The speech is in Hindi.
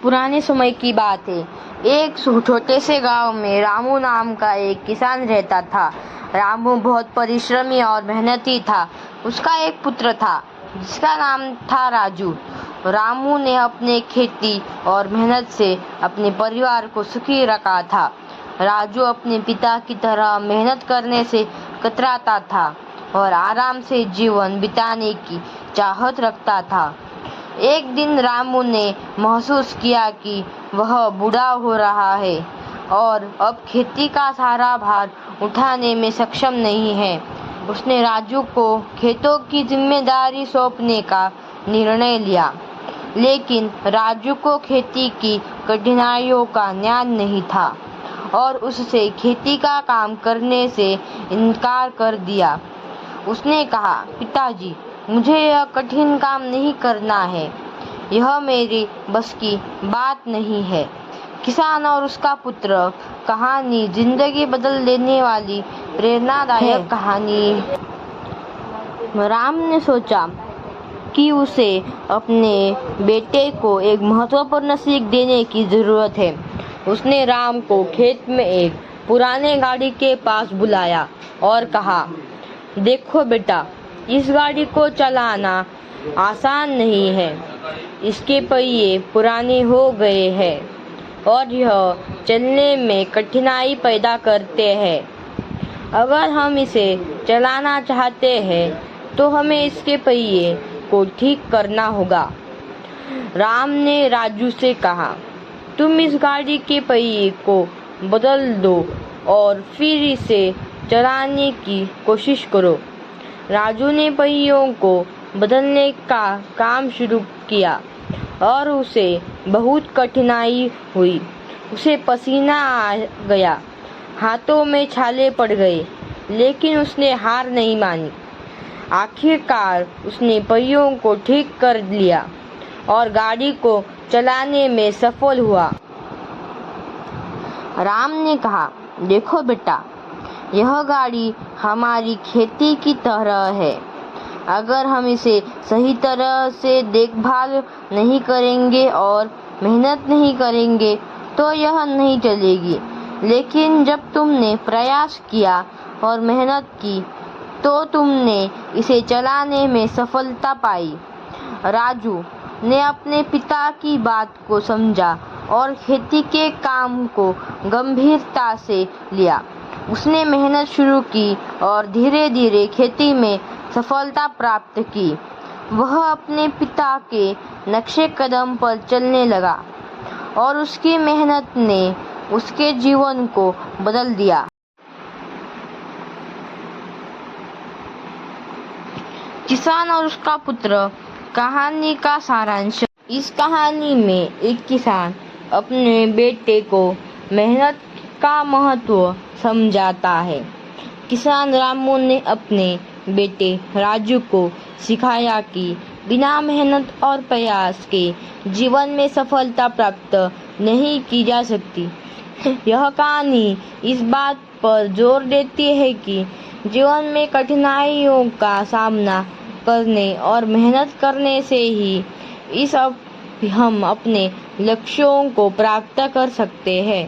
पुराने समय की बात है। एक छोटे से गांव में रामू नाम का एक किसान रहता था। रामू बहुत परिश्रमी और मेहनती था। उसका एक पुत्र था जिसका नाम था राजू। रामू ने अपने खेती और मेहनत से अपने परिवार को सुखी रखा था। राजू अपने पिता की तरह मेहनत करने से कतराता था और आराम से जीवन बिताने की चाहत रखता था। एक दिन रामू ने महसूस किया कि वह बूढ़ा हो रहा है और अब खेती का सारा भार उठाने में सक्षम नहीं है। उसने राजू को खेतों की जिम्मेदारी सौंपने का निर्णय लिया, लेकिन राजू को खेती की कठिनाइयों का ज्ञान नहीं था और उससे खेती का काम करने से इनकार कर दिया। उसने कहा, पिताजी, मुझे यह कठिन काम नहीं करना है। यह मेरी बस की बात नहीं है। किसान और उसका पुत्र कहानी जिंदगी बदल देने वाली प्रेरणादायक कहानी। राम ने सोचा कि उसे अपने बेटे को एक महत्वपूर्ण सीख देने की जरूरत है। उसने राम को खेत में एक पुराने गाड़ी के पास बुलाया और कहा, देखो बेटा, इस गाड़ी को चलाना आसान नहीं है। इसके पहिए पुराने हो गए हैं और यह चलने में कठिनाई पैदा करते हैं। अगर हम इसे चलाना चाहते हैं तो हमें इसके पहिए को ठीक करना होगा। राम ने राजू से कहा, तुम इस गाड़ी के पहिए को बदल दो और फिर इसे चलाने की कोशिश करो। राजू ने पहियों को बदलने का काम शुरू किया और उसे बहुत कठिनाई हुई। उसे पसीना आ गया, हाथों में छाले पड़ गए, लेकिन उसने हार नहीं मानी। आखिरकार उसने पहियों को ठीक कर लिया और गाड़ी को चलाने में सफल हुआ। राम ने कहा, देखो बेटा, यह गाड़ी हमारी खेती की तरह है। अगर हम इसे सही तरह से देखभाल नहीं करेंगे और मेहनत नहीं करेंगे तो यह नहीं चलेगी। लेकिन जब तुमने प्रयास किया और मेहनत की तो तुमने इसे चलाने में सफलता पाई। राजू ने अपने पिता की बात को समझा और खेती के काम को गंभीरता से लिया। उसने मेहनत शुरू की और धीरे धीरे खेती में सफलता प्राप्त की। वह अपने पिता के नक्शे कदम पर चलने लगा और उसकी मेहनत ने उसके जीवन को बदल दिया। किसान और उसका पुत्र कहानी का सारांश। इस कहानी में एक किसान अपने बेटे को मेहनत का महत्व समझाता है। किसान रामू ने अपने बेटे राजू को सिखाया कि बिना मेहनत और प्रयास के जीवन में सफलता प्राप्त नहीं की जा सकती। यह कहानी इस बात पर जोर देती है कि जीवन में कठिनाइयों का सामना करने और मेहनत करने से ही हम अपने लक्ष्यों को प्राप्त कर सकते हैं।